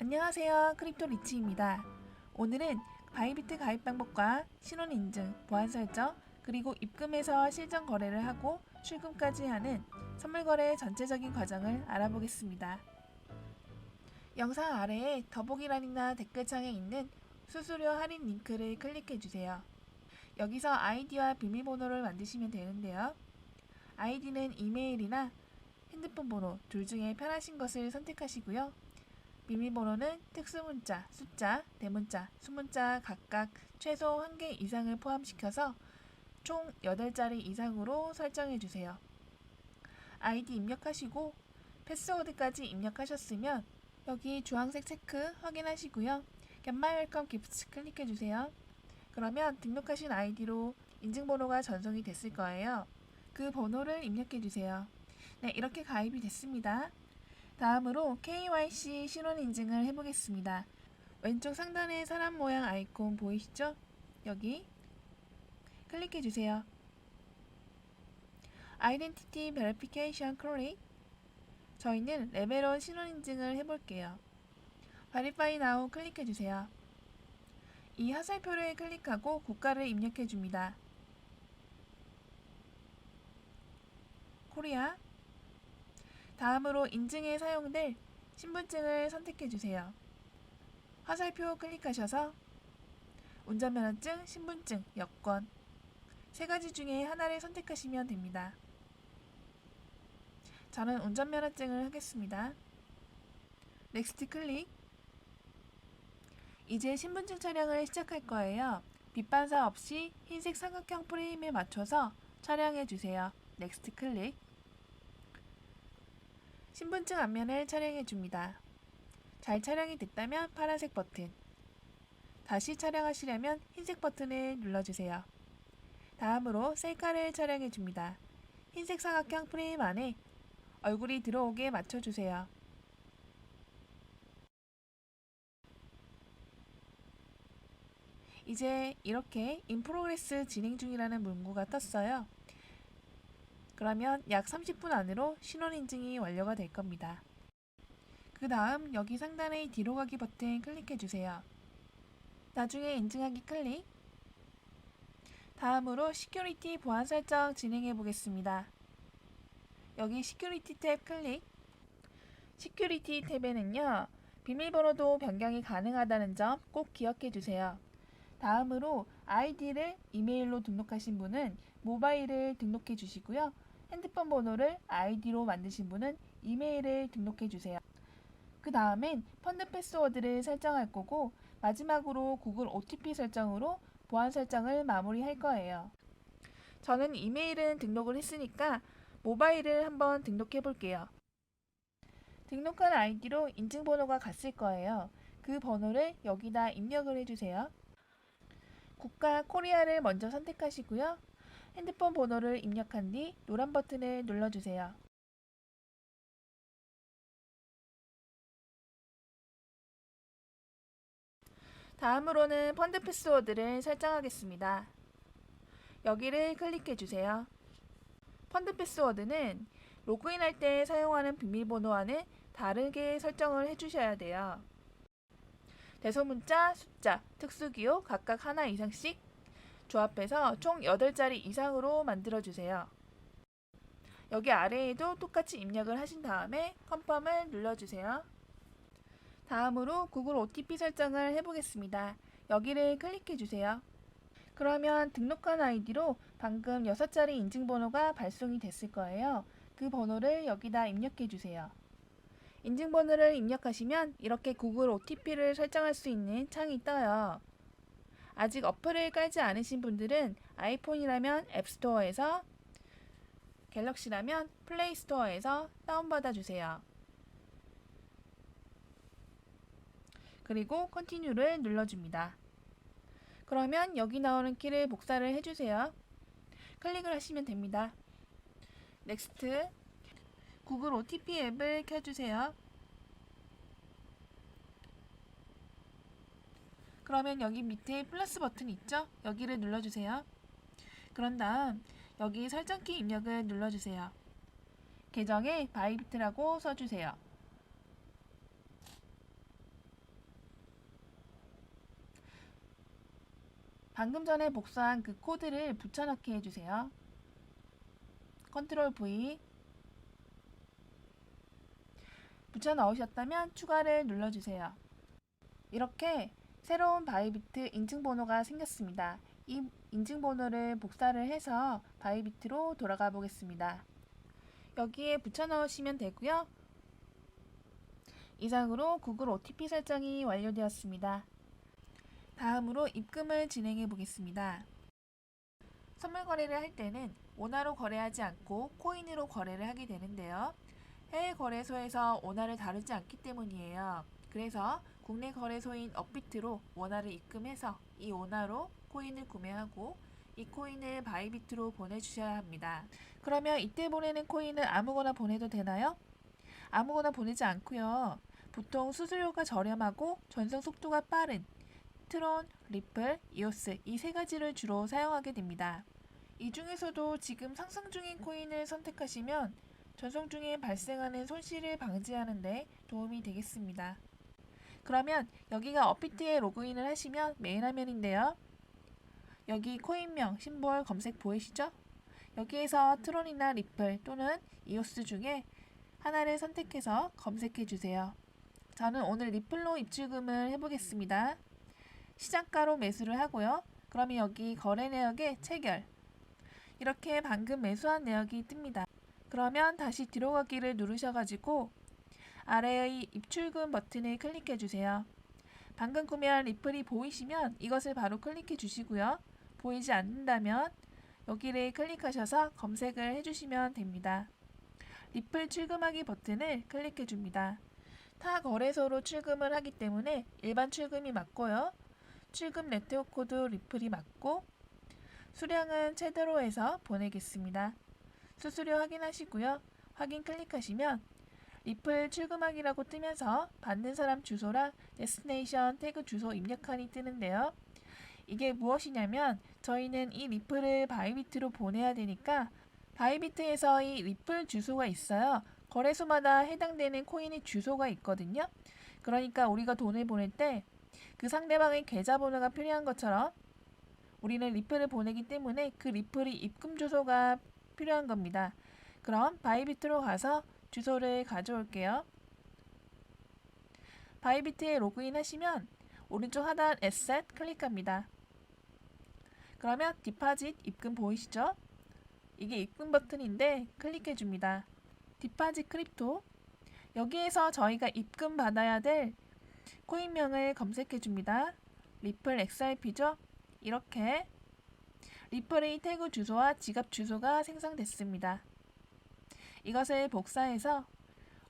안녕하세요. 크립토 리치입니다. 오늘은 바이비트 가입 방법과 신원 인증, 보안 설정, 그리고 입금에서 실전 거래를 하고 출금까지 하는 선물 거래 전체적인 과정을 알아보겠습니다. 영상 아래에 더보기란이나 댓글창에 있는 수수료 할인 링크를 클릭해 주세요. 여기서 아이디와 비밀번호를 만드시면 되는데요. 아이디는 이메일이나 핸드폰 번호 둘 중에 편하신 것을 선택하시고요. 비밀번호는 특수문자, 숫자, 대문자, 수문자 각각 최소 1개 이상을 포함시켜서 총 8자리 이상으로 설정해주세요. 아이디 입력하시고 패스워드까지 입력하셨으면 여기 주황색 체크 확인하시고요. Get My Welcome Gifts 클릭해주세요. 그러면 등록하신 아이디로 인증번호가 전송이 됐을 거예요. 그 번호를 입력해주세요. 네, 이렇게 가입이 됐습니다. 다음으로 KYC 신원 인증을 해보겠습니다. 왼쪽 상단에 사람 모양 아이콘 보이시죠? 여기 클릭해주세요. Identity Verification 클릭. 저희는 레벨 1 신원 인증을 해볼게요. Verify Now 클릭해주세요. 이 화살표를 클릭하고 국가를 입력해줍니다. 코리아. 다음으로 인증에 사용될 신분증을 선택해주세요. 화살표 클릭하셔서 운전면허증, 신분증, 여권 세 가지 중에 하나를 선택하시면 됩니다. 저는 운전면허증을 하겠습니다. 넥스트 클릭. 이제 신분증 촬영을 시작할 거예요. 빛반사 없이 흰색 삼각형 프레임에 맞춰서 촬영해주세요. 넥스트 클릭. 신분증 앞면을 촬영해 줍니다. 잘 촬영이 됐다면 파란색 버튼, 다시 촬영하시려면 흰색 버튼을 눌러주세요. 다음으로 셀카를 촬영해 줍니다. 흰색 사각형 프레임 안에 얼굴이 들어오게 맞춰주세요. 이제 이렇게 In Progress 진행 중이라는 문구가 떴어요. 그러면 약 30분 안으로 신원 인증이 완료가 될 겁니다. 그 다음 여기 상단의 뒤로 가기 버튼 클릭해주세요. 나중에 인증하기 클릭. 다음으로 시큐리티 보안 설정 진행해 보겠습니다. 여기 시큐리티 탭 클릭. 시큐리티 탭에는요, 비밀번호도 변경이 가능하다는 점 꼭 기억해 주세요. 다음으로 아이디를 이메일로 등록하신 분은 모바일을 등록해 주시고요. 핸드폰 번호를 아이디로 만드신 분은 이메일을 등록해 주세요. 그 다음엔 펀드 패스워드를 설정할 거고, 마지막으로 구글 OTP 설정으로 보안 설정을 마무리할 거예요. 저는 이메일은 등록을 했으니까 모바일을 한번 등록해 볼게요. 등록한 아이디로 인증번호가 갔을 거예요. 그 번호를 여기다 입력을 해주세요. 국가 코리아를 먼저 선택하시고요. 핸드폰 번호를 입력한 뒤 노란 버튼을 눌러주세요. 다음으로는 펀드 패스워드를 설정하겠습니다. 여기를 클릭해 주세요. 펀드 패스워드는 로그인할 때 사용하는 비밀번호와는 다르게 설정을 해주셔야 돼요. 대소문자, 숫자, 특수기호 각각 하나 이상씩 조합해서 총 8자리 이상으로 만들어주세요. 여기 아래에도 똑같이 입력을 하신 다음에 컨펌을 눌러주세요. 다음으로 구글 OTP 설정을 해보겠습니다. 여기를 클릭해주세요. 그러면 등록한 아이디로 방금 6자리 인증번호가 발송이 됐을 거예요. 그 번호를 여기다 입력해주세요. 인증번호를 입력하시면 이렇게 구글 OTP를 설정할 수 있는 창이 떠요. 아직 어플을 깔지 않으신 분들은 아이폰이라면 앱스토어에서, 갤럭시라면 플레이스토어에서 다운받아 주세요. 그리고 컨티뉴를 눌러줍니다. 그러면 여기 나오는 키를 복사를 해주세요. 클릭을 하시면 됩니다. 넥스트. 구글 OTP 앱을 켜주세요. 그러면 여기 밑에 플러스 버튼 있죠? 여기를 눌러주세요. 그런 다음 여기 설정키 입력을 눌러주세요. 계정에 바이비트라고 써주세요. 방금 전에 복사한 그 코드를 붙여넣기 해주세요. 컨트롤 V. 붙여 넣으셨다면 추가를 눌러주세요. 이렇게 새로운 바이비트 인증번호가 생겼습니다. 이 인증번호를 복사를 해서 바이비트로 돌아가 보겠습니다. 여기에 붙여 넣으시면 되고요. 이상으로 구글 OTP 설정이 완료되었습니다. 다음으로 입금을 진행해 보겠습니다. 선물 거래를 할 때는 원화로 거래하지 않고 코인으로 거래를 하게 되는데요. 해외 거래소에서 원화를 다루지 않기 때문이에요. 그래서 국내 거래소인 업비트로 원화를 입금해서 이 원화로 코인을 구매하고 이 코인을 바이비트로 보내주셔야 합니다. 그러면 이때 보내는 코인을 아무거나 보내도 되나요? 아무거나 보내지 않고요. 보통 수수료가 저렴하고 전송 속도가 빠른 트론, 리플, 이오스 이 세 가지를 주로 사용하게 됩니다. 이 중에서도 지금 상승 중인 코인을 선택하시면 전송 중에 발생하는 손실을 방지하는 데 도움이 되겠습니다. 그러면 여기가 업비트에 로그인을 하시면 메인 화면인데요. 여기 코인명, 심볼 검색 보이시죠? 여기에서 트론이나 리플 또는 이오스 중에 하나를 선택해서 검색해 주세요. 저는 오늘 리플로 입출금을 해보겠습니다. 시장가로 매수를 하고요. 그러면 여기 거래 내역에 체결. 이렇게 방금 매수한 내역이 뜹니다. 그러면 다시 뒤로 가기를 누르셔가지고 아래의 입출금 버튼을 클릭해 주세요. 방금 구매한 리플이 보이시면 이것을 바로 클릭해 주시고요. 보이지 않는다면 여기를 클릭하셔서 검색을 해주시면 됩니다. 리플 출금하기 버튼을 클릭해 줍니다. 타 거래소로 출금을 하기 때문에 일반 출금이 맞고요. 출금 네트워크 코드 리플이 맞고 수량은 최대로 해서 보내겠습니다. 수수료 확인하시고요. 확인 클릭하시면 리플 출금하기라고 뜨면서 받는 사람 주소랑 데스티네이션 태그 주소 입력하니 뜨는데요. 이게 무엇이냐면 저희는 이 리플을 바이비트로 보내야 되니까 바이비트에서 이 리플 주소가 있어요. 거래소마다 해당되는 코인의 주소가 있거든요. 그러니까 우리가 돈을 보낼 때 그 상대방의 계좌번호가 필요한 것처럼 우리는 리플을 보내기 때문에 그 리플이 입금 주소가 필요한 겁니다. 그럼 바이비트로 가서 주소를 가져올게요. 바이비트에 로그인 하시면 오른쪽 하단 에셋 클릭합니다. 그러면 디파짓 입금 보이시죠? 이게 입금 버튼인데 클릭해 줍니다. 디파짓 크립토. 여기에서 저희가 입금 받아야 될 코인명을 검색해 줍니다. 리플 XRP죠? 이렇게 리플의 태그 주소와 지갑 주소가 생성됐습니다. 이것을 복사해서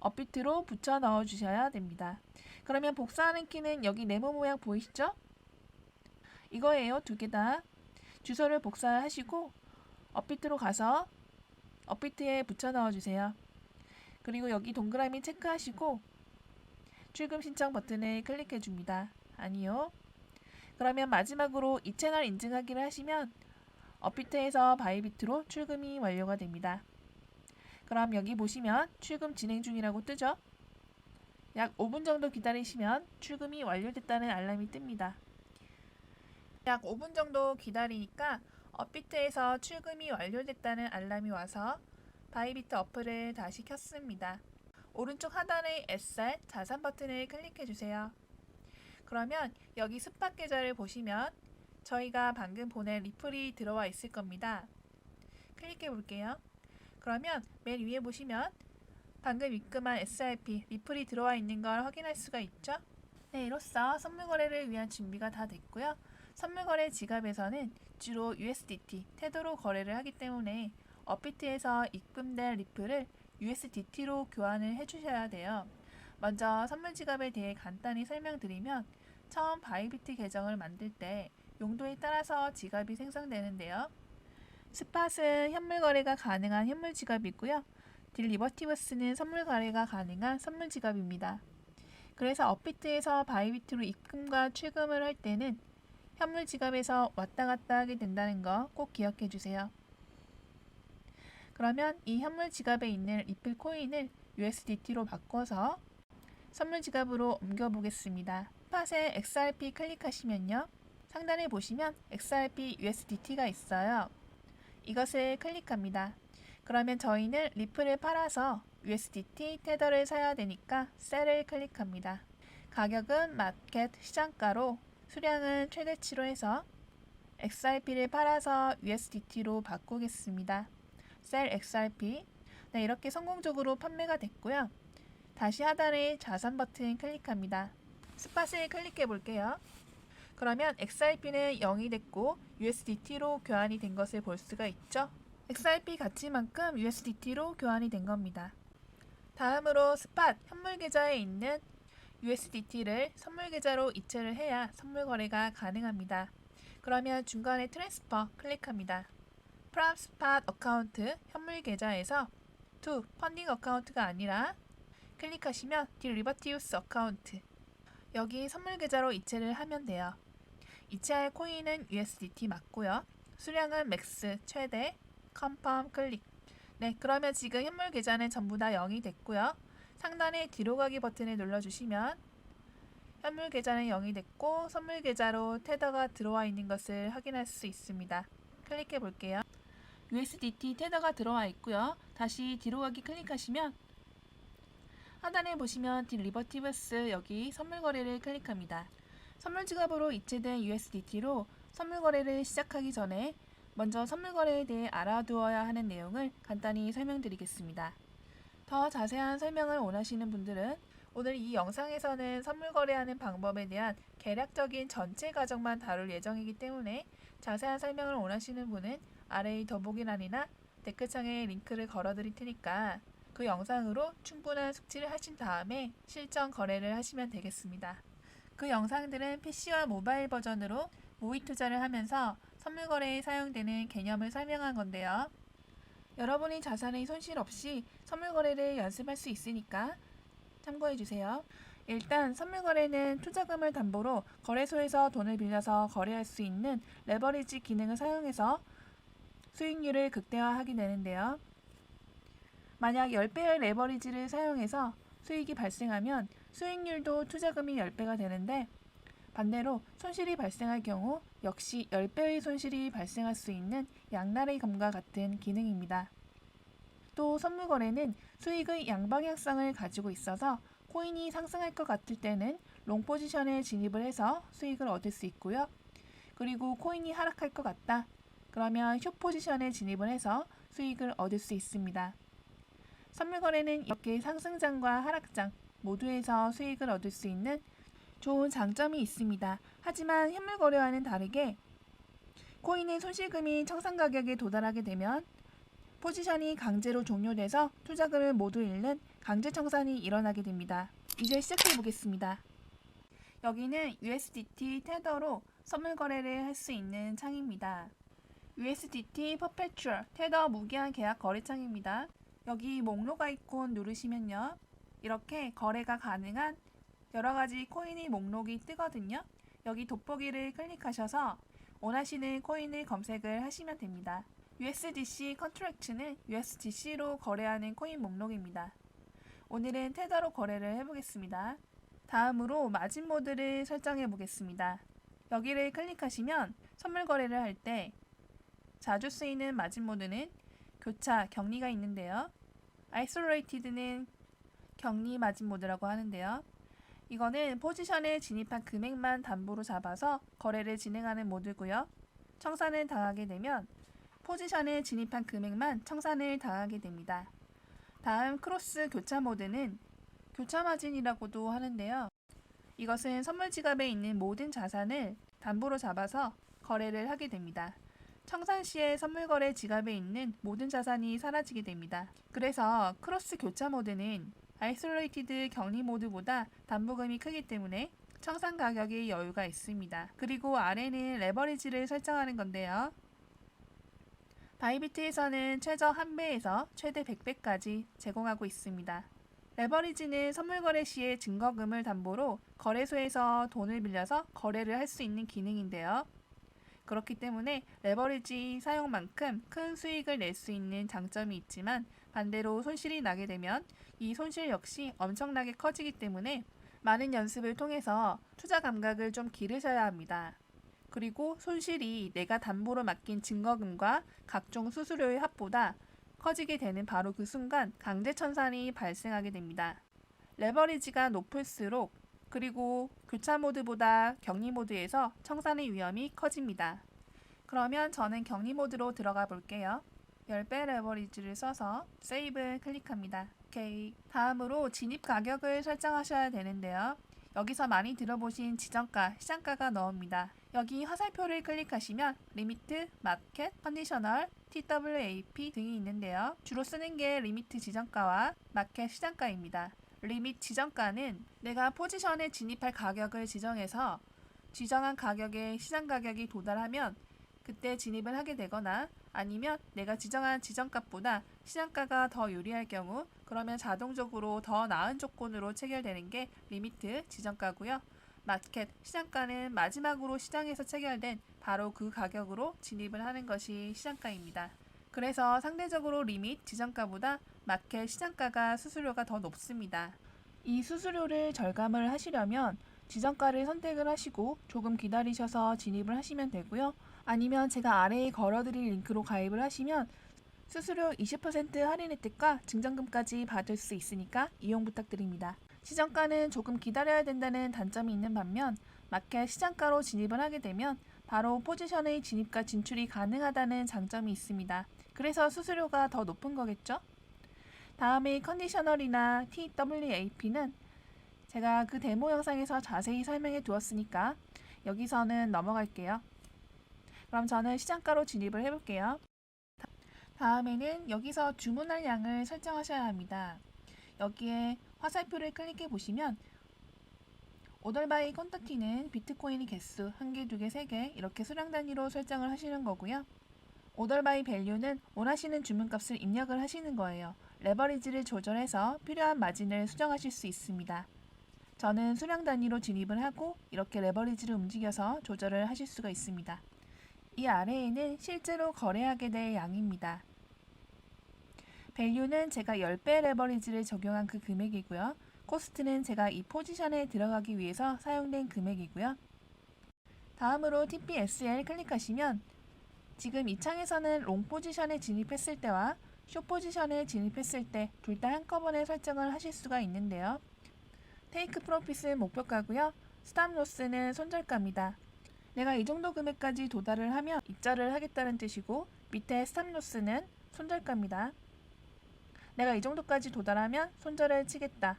업비트로 붙여 넣어 주셔야 됩니다. 그러면 복사하는 키는 여기 네모 모양 보이시죠? 이거예요. 두 개 다. 주소를 복사하시고 업비트로 가서 업비트에 붙여 넣어 주세요. 그리고 여기 동그라미 체크하시고 출금 신청 버튼을 클릭해 줍니다. 아니요. 그러면 마지막으로 이 채널 인증하기를 하시면 업비트에서 바이비트로 출금이 완료가 됩니다. 그럼 여기 보시면 출금 진행 중이라고 뜨죠? 약 5분 정도 기다리시면 출금이 완료됐다는 알람이 뜹니다. 약 5분 정도 기다리니까 업비트에서 출금이 완료됐다는 알람이 와서 바이비트 어플을 다시 켰습니다. 오른쪽 하단의 에셋 자산 버튼을 클릭해 주세요. 그러면 여기 스팟 계좌를 보시면 저희가 방금 보낸 리플이 들어와 있을 겁니다. 클릭해 볼게요. 그러면 맨 위에 보시면 방금 입금한 SRP 리플이 들어와 있는 걸 확인할 수가 있죠. 네, 이로써 선물 거래를 위한 준비가 다 됐고요. 선물 거래 지갑에서는 주로 USDT, 테더로 거래를 하기 때문에 업비트에서 입금된 리플을 USDT로 교환을 해주셔야 돼요. 먼저 선물 지갑에 대해 간단히 설명드리면 처음 바이비트 계정을 만들 때 용도에 따라서 지갑이 생성되는데요. 스팟은 현물 거래가 가능한 현물 지갑이고요. 딜리버티브스는 선물 거래가 가능한 선물 지갑입니다. 그래서 업비트에서 바이비트로 입금과 출금을 할 때는 현물 지갑에서 왔다 갔다 하게 된다는 거 꼭 기억해 주세요. 그러면 이 현물 지갑에 있는 리플 코인을 USDT로 바꿔서 선물 지갑으로 옮겨 보겠습니다. 스팟에 XRP 클릭하시면요. 상단에 보시면 XRP USDT가 있어요. 이것을 클릭합니다. 그러면 저희는 리플을 팔아서 USDT 테더를 사야 되니까 셀을 클릭합니다. 가격은 마켓 시장가로 수량은 최대치로 해서 XRP를 팔아서 USDT로 바꾸겠습니다. 셀 XRP. 네, 이렇게 성공적으로 판매가 됐고요. 다시 하단에 자산 버튼 클릭합니다. 스팟을 클릭해 볼게요. 그러면 XRP는 0이 됐고 USDT로 교환이 된 것을 볼 수가 있죠. XRP 가치만큼 USDT로 교환이 된 겁니다. 다음으로 스팟 현물 계좌에 있는 USDT를 선물 계좌로 이체를 해야 선물 거래가 가능합니다. 그러면 중간에 트랜스퍼 클릭합니다. From Spot 어카운트 현물 계좌에서 to 펀딩 어카운트가 아니라 클릭하시면 Derivatives 어카운트 여기 선물 계좌로 이체를 하면 돼요. 이체할 코인은 USDT 맞고요. 수량은 맥스 최대 컨펌 클릭. 네, 그러면 지금 현물 계좌는 전부 다 0이 됐고요. 상단에 뒤로 가기 버튼을 눌러주시면 현물 계좌는 0이 됐고 선물 계좌로 테더가 들어와 있는 것을 확인할 수 있습니다. 클릭해 볼게요. USDT 테더가 들어와 있고요. 다시 뒤로 가기 클릭하시면 하단에 보시면 Derivatives 여기 선물 거래를 클릭합니다. 선물 지갑으로 이체된 USDT로 선물 거래를 시작하기 전에 먼저 선물 거래에 대해 알아두어야 하는 내용을 간단히 설명드리겠습니다. 더 자세한 설명을 원하시는 분들은 오늘 이 영상에서는 선물 거래하는 방법에 대한 개략적인 전체 과정만 다룰 예정이기 때문에 자세한 설명을 원하시는 분은 아래의 더보기란이나 댓글창에 링크를 걸어드릴 테니까 그 영상으로 충분한 숙지를 하신 다음에 실전 거래를 하시면 되겠습니다. 그 영상들은 PC와 모바일 버전으로 모의 투자를 하면서 선물 거래에 사용되는 개념을 설명한 건데요. 여러분이 자산의 손실 없이 선물 거래를 연습할 수 있으니까 참고해 주세요. 일단 선물 거래는 투자금을 담보로 거래소에서 돈을 빌려서 거래할 수 있는 레버리지 기능을 사용해서 수익률을 극대화하게 되는데요. 만약 10배의 레버리지를 사용해서 수익이 발생하면 수익률도 투자금이 10배가 되는데 반대로 손실이 발생할 경우 역시 10배의 손실이 발생할 수 있는 양날의 검과 같은 기능입니다. 또 선물 거래는 수익의 양방향성을 가지고 있어서 코인이 상승할 것 같을 때는 롱 포지션에 진입을 해서 수익을 얻을 수 있고요. 그리고 코인이 하락할 것 같다. 그러면 숏 포지션에 진입을 해서 수익을 얻을 수 있습니다. 선물 거래는 이렇게 상승장과 하락장 모두에서 수익을 얻을 수 있는 좋은 장점이 있습니다. 하지만 현물 거래와는 다르게 코인의 손실금이 청산 가격에 도달하게 되면 포지션이 강제로 종료돼서 투자금을 모두 잃는 강제 청산이 일어나게 됩니다. 이제 시작해 보겠습니다. 여기는 USDT 테더로 선물 거래를 할 수 있는 창입니다. USDT Perpetual 테더 무기한 계약 거래창입니다. 여기 목록 아이콘 누르시면요. 이렇게 거래가 가능한 여러가지 코인의 목록이 뜨거든요. 여기 돋보기를 클릭하셔서 원하시는 코인을 검색을 하시면 됩니다. USDC 컨트랙트는 USDC로 거래하는 코인 목록입니다. 오늘은 테더로 거래를 해보겠습니다. 다음으로 마진 모드를 설정해 보겠습니다. 여기를 클릭하시면 선물 거래를 할 때 자주 쓰이는 마진 모드는 교차, 격리가 있는데요. Isolated는 격리 마진 모드라고 하는데요. 이거는 포지션에 진입한 금액만 담보로 잡아서 거래를 진행하는 모드고요. 청산을 당하게 되면 포지션에 진입한 금액만 청산을 당하게 됩니다. 다음 크로스 교차 모드는 교차 마진이라고도 하는데요. 이것은 선물 지갑에 있는 모든 자산을 담보로 잡아서 거래를 하게 됩니다. 청산 시에 선물 거래 지갑에 있는 모든 자산이 사라지게 됩니다. 그래서 크로스 교차 모드는 아이솔레이티드 격리 모드보다 담보금이 크기 때문에 청산 가격에 여유가 있습니다. 그리고 아래는 레버리지를 설정하는 건데요. 바이비트에서는 최저 1배에서 최대 100배까지 제공하고 있습니다. 레버리지는 선물 거래 시에 증거금을 담보로 거래소에서 돈을 빌려서 거래를 할 수 있는 기능인데요. 그렇기 때문에 레버리지 사용만큼 큰 수익을 낼 수 있는 장점이 있지만 반대로 손실이 나게 되면 이 손실 역시 엄청나게 커지기 때문에 많은 연습을 통해서 투자 감각을 좀 기르셔야 합니다. 그리고 손실이 내가 담보로 맡긴 증거금과 각종 수수료의 합보다 커지게 되는 바로 그 순간 강제청산이 발생하게 됩니다. 레버리지가 높을수록 그리고 교차 모드보다 격리 모드에서 청산의 위험이 커집니다. 그러면 저는 격리 모드로 들어가 볼게요. 10배 레버리지를 써서 세이브 클릭합니다. 오케이. 다음으로 진입 가격을 설정하셔야 되는데요. 여기서 많이 들어보신 지정가, 시장가가 나옵니다. 여기 화살표를 클릭하시면 리미트, 마켓, 컨디셔널, TWAP 등이 있는데요. 주로 쓰는 게 리미트 지정가와 마켓 시장가입니다. 리밋 지정가는 내가 포지션에 진입할 가격을 지정해서 지정한 가격에 시장 가격이 도달하면 그때 진입을 하게 되거나 아니면 내가 지정한 지정값보다 시장가가 더 유리할 경우 그러면 자동적으로 더 나은 조건으로 체결되는 게 리미트 지정가고요. 마켓 시장가는 마지막으로 시장에서 체결된 바로 그 가격으로 진입을 하는 것이 시장가입니다. 그래서 상대적으로 리밋 지정가보다 마켓 시장가가 수수료가 더 높습니다. 이 수수료를 절감을 하시려면 지정가를 선택을 하시고 조금 기다리셔서 진입을 하시면 되고요. 아니면 제가 아래에 걸어드릴 링크로 가입을 하시면 수수료 20% 할인 혜택과 증정금까지 받을 수 있으니까 이용 부탁드립니다. 시정가는 조금 기다려야 된다는 단점이 있는 반면 마켓 시장가로 진입을 하게 되면 바로 포지션의 진입과 진출이 가능하다는 장점이 있습니다. 그래서 수수료가 더 높은 거겠죠? 다음에 컨디셔널이나 TWAP는 제가 그 데모 영상에서 자세히 설명해 두었으니까 여기서는 넘어갈게요. 그럼 저는 시장가로 진입을 해볼게요. 다음에는 여기서 주문할 양을 설정하셔야 합니다. 여기에 화살표를 클릭해 보시면 오더바이 퀀터티는 비트코인의 개수 1개, 2개, 3개 이렇게 수량 단위로 설정을 하시는 거고요. 오더바이 밸류는 원하시는 주문값을 입력을 하시는 거예요. 레버리지를 조절해서 필요한 마진을 수정하실 수 있습니다. 저는 수량 단위로 진입을 하고 이렇게 레버리지를 움직여서 조절을 하실 수가 있습니다. 이 아래에는 실제로 거래하게 될 양입니다. 밸류는 제가 10배 레버리지를 적용한 그 금액이고요. 코스트는 제가 이 포지션에 들어가기 위해서 사용된 금액이고요. 다음으로 TPSL 클릭하시면 지금 이 창에서는 롱 포지션에 진입했을 때와 숏 포지션에 진입했을 때 둘 다 한꺼번에 설정을 하실 수가 있는데요. 테이크 프로핏은 목표가고요. 스탑 로스는 손절가입니다. 내가 이 정도 금액까지 도달을 하면 입자를 하겠다는 뜻이고 밑에 스탑 로스는 손절가입니다. 내가 이 정도까지 도달하면 손절을 치겠다.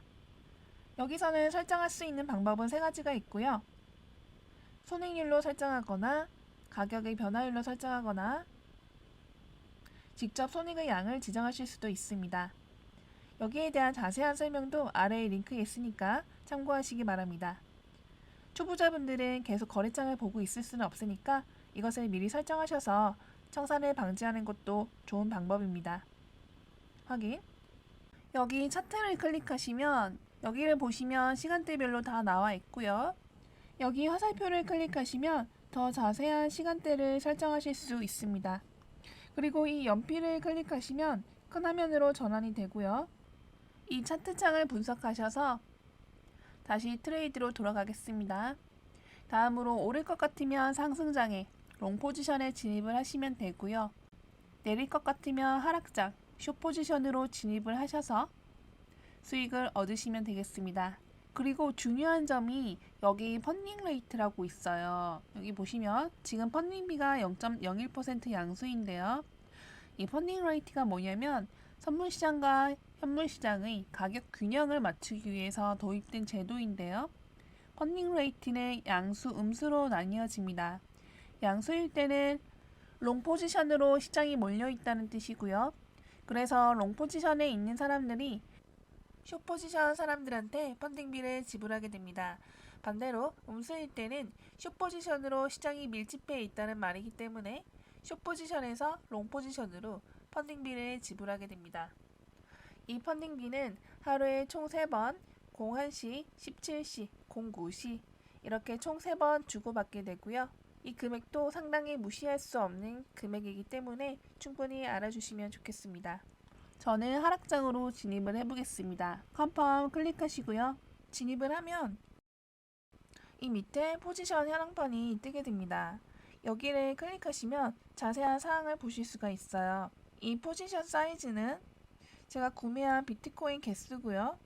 여기서는 설정할 수 있는 방법은 3가지가 있고요. 손익률로 설정하거나 가격의 변화율로 설정하거나 직접 손익의 양을 지정하실 수도 있습니다. 여기에 대한 자세한 설명도 아래에 링크에 있으니까 참고하시기 바랍니다. 초보자분들은 계속 거래장을 보고 있을 수는 없으니까 이것을 미리 설정하셔서 청산을 방지하는 것도 좋은 방법입니다. 확인. 여기 차트를 클릭하시면 여기를 보시면 시간대별로 다 나와 있고요. 여기 화살표를 클릭하시면 더 자세한 시간대를 설정하실 수 있습니다. 그리고 이 연필을 클릭하시면 큰 화면으로 전환이 되고요. 이 차트 창을 분석하셔서 다시 트레이드로 돌아가겠습니다. 다음으로 오를 것 같으면 상승장에 롱 포지션에 진입을 하시면 되고요. 내릴 것 같으면 하락장, 숏 포지션으로 진입을 하셔서 수익을 얻으시면 되겠습니다. 그리고 중요한 점이 여기 펀딩 레이트라고 있어요. 여기 보시면 지금 펀딩비가 0.01% 양수인데요. 이 펀딩 레이트가 뭐냐면 선물시장과 현물시장의 가격 균형을 맞추기 위해서 도입된 제도인데요. 펀딩 레이트는 양수, 음수로 나뉘어집니다. 양수일 때는 롱 포지션으로 시장이 몰려있다는 뜻이고요. 그래서 롱 포지션에 있는 사람들이 숏 포지션 사람들한테 펀딩비를 지불하게 됩니다. 반대로 음수일 때는 숏 포지션으로 시장이 밀집해 있다는 말이기 때문에 숏 포지션에서 롱 포지션으로 펀딩비를 지불하게 됩니다. 이 펀딩비는 하루에 총 3번 01시, 17시, 09시 이렇게 총 3번 주고받게 되고요. 이 금액도 상당히 무시할 수 없는 금액이기 때문에 충분히 알아주시면 좋겠습니다. 저는 하락장으로 진입을 해보겠습니다. 컨펌 클릭하시고요. 진입을 하면 이 밑에 포지션 현황판이 뜨게 됩니다. 여기를 클릭하시면 자세한 사항을 보실 수가 있어요. 이 포지션 사이즈는 제가 구매한 비트코인 개수고요.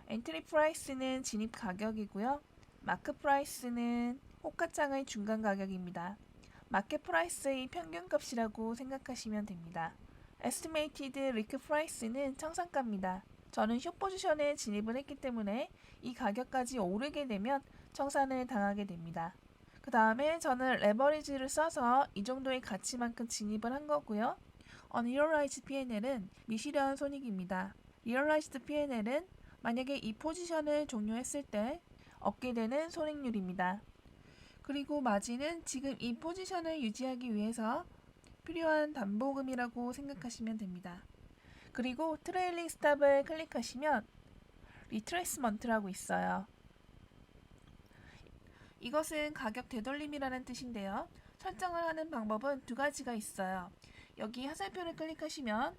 엔트리 프라이스는 진입 가격이고요. 마크 프라이스는 호가창의 중간 가격입니다. 마켓 프라이스의 평균값이라고 생각하시면 됩니다. 에스티메이티드 리크 프라이스는 청산가입니다. 저는 숏 포지션에 진입을 했기 때문에 이 가격까지 오르게 되면 청산을 당하게 됩니다. 그 다음에 저는 레버리지를 써서 이 정도의 가치만큼 진입을 한 거고요. Unrealized P&L은 미실현 손익입니다. Realized P&L은 만약에 이 포지션을 종료했을 때 얻게 되는 손익률입니다. 그리고 마진은 지금 이 포지션을 유지하기 위해서 필요한 담보금이라고 생각하시면 됩니다. 그리고 트레일링 스탑을 클릭하시면 리트레이스먼트라고 있어요. 이것은 가격 되돌림이라는 뜻인데요. 설정을 하는 방법은 두 가지가 있어요. 여기 화살표를 클릭하시면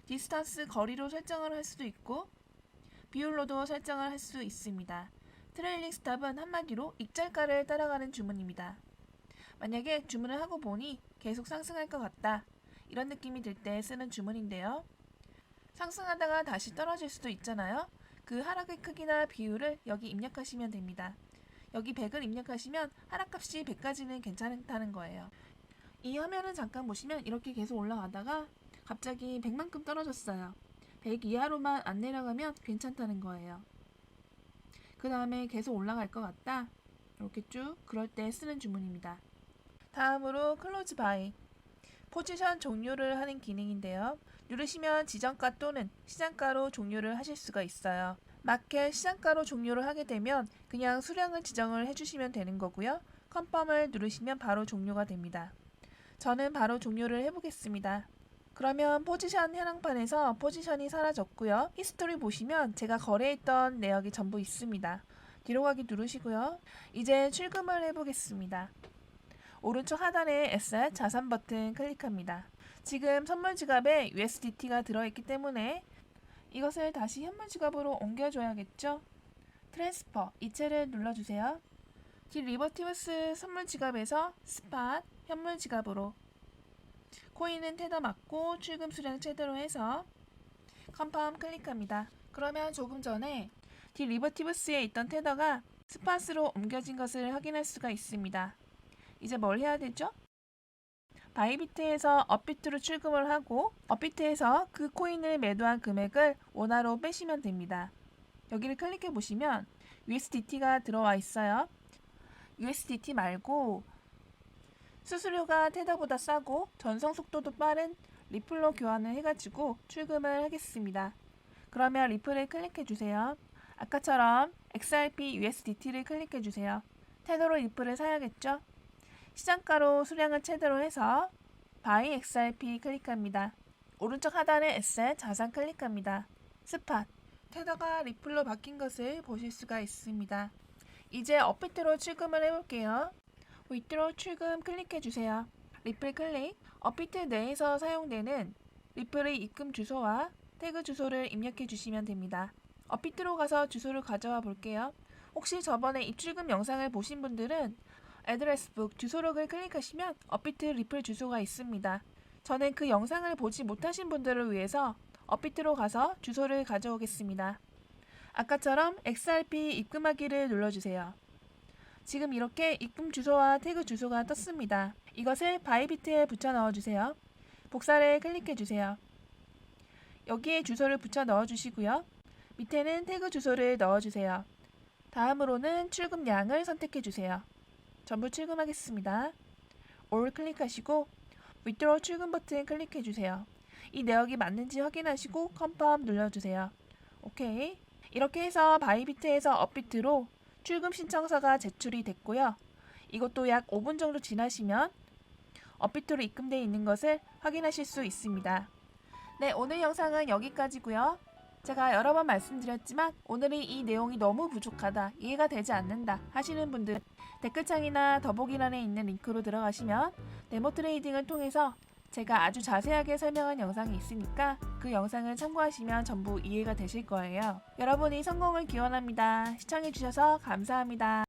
디스턴스 거리로 설정을 할 수도 있고 비율로도 설정을 할 수 있습니다. 트레일링 스탑은 한마디로 익절가를 따라가는 주문입니다. 만약에 주문을 하고 보니 계속 상승할 것 같다. 이런 느낌이 들 때 쓰는 주문인데요. 상승하다가 다시 떨어질 수도 있잖아요. 그 하락의 크기나 비율을 여기 입력하시면 됩니다. 여기 100을 입력하시면 하락값이 100까지는 괜찮다는 거예요. 이 화면을 잠깐 보시면 이렇게 계속 올라가다가 갑자기 100만큼 떨어졌어요. 100 이하로만 안 내려가면 괜찮다는 거예요. 그 다음에 계속 올라갈 것 같다. 이렇게 쭉 그럴 때 쓰는 주문입니다. 다음으로 클로즈 바이. 포지션 종료를 하는 기능인데요. 누르시면 지정가 또는 시장가로 종료를 하실 수가 있어요. 마켓 시장가로 종료를 하게 되면 그냥 수량을 지정을 해주시면 되는 거고요. 컨펌을 누르시면 바로 종료가 됩니다. 저는 바로 종료를 해보겠습니다. 그러면 포지션 현황판에서 포지션이 사라졌고요. 히스토리 보시면 제가 거래했던 내역이 전부 있습니다. 뒤로 가기 누르시고요. 이제 출금을 해보겠습니다. 오른쪽 하단에 Asset 자산 버튼 클릭합니다. 지금 선물 지갑에 USDT가 들어있기 때문에 이것을 다시 현물 지갑으로 옮겨줘야겠죠? 트랜스퍼 이체를 눌러주세요. 딜리버티브스 선물 지갑에서 스팟 현물 지갑으로 코인은 테더 맞고 출금 수량 최대로 해서 컨펌 클릭합니다. 그러면 조금 전에 딜리버티브스에 있던 테더가 스팟으로 옮겨진 것을 확인할 수가 있습니다. 이제 뭘 해야 되죠? 바이비트에서 업비트로 출금을 하고 업비트에서 그 코인을 매도한 금액을 원화로 빼시면 됩니다. 여기를 클릭해 보시면 USDT가 들어와 있어요. USDT 말고 수수료가 테더보다 싸고 전송 속도도 빠른 리플로 교환을 해가지고 출금을 하겠습니다. 그러면 리플을 클릭해 주세요. 아까처럼 XRP USDT를 클릭해 주세요. 테더로 리플을 사야겠죠? 시장가로 수량을 최대로 해서 Buy XRP 클릭합니다. 오른쪽 하단에 Asset 자산 클릭합니다. 스팟 테더가 리플로 바뀐 것을 보실 수가 있습니다. 이제 업비트로 출금을 해볼게요. 위드로 출금 클릭해 주세요. 리플 클릭 업비트 내에서 사용되는 리플의 입금 주소와 태그 주소를 입력해 주시면 됩니다. 업비트로 가서 주소를 가져와 볼게요. 혹시 저번에 입출금 영상을 보신 분들은 애드레스북 주소록을 클릭하시면 업비트 리플 주소가 있습니다. 저는 그 영상을 보지 못하신 분들을 위해서 업비트로 가서 주소를 가져오겠습니다. 아까처럼 XRP 입금하기를 눌러주세요. 지금 이렇게 입금 주소와 태그 주소가 떴습니다. 이것을 바이비트에 붙여 넣어주세요. 복사를 클릭해주세요. 여기에 주소를 붙여 넣어주시고요. 밑에는 태그 주소를 넣어주세요. 다음으로는 출금량을 선택해주세요. 전부 출금하겠습니다. All 클릭하시고 Withdraw 출금 버튼 클릭해주세요. 이 내역이 맞는지 확인하시고 Confirm 눌러주세요. 오케이. 이렇게 해서 바이비트에서 업비트로 출금 신청서가 제출이 됐고요. 이것도 약 5분 정도 지나시면 업비트로 입금되어 있는 것을 확인하실 수 있습니다. 네, 오늘 영상은 여기까지고요. 제가 여러 번 말씀드렸지만 오늘의 이 내용이 너무 부족하다, 이해가 되지 않는다 하시는 분들 댓글창이나 더보기란에 있는 링크로 들어가시면 데모 트레이딩을 통해서 제가 아주 자세하게 설명한 영상이 있으니까 그 영상을 참고하시면 전부 이해가 되실 거예요. 여러분이 성공을 기원합니다. 시청해주셔서 감사합니다.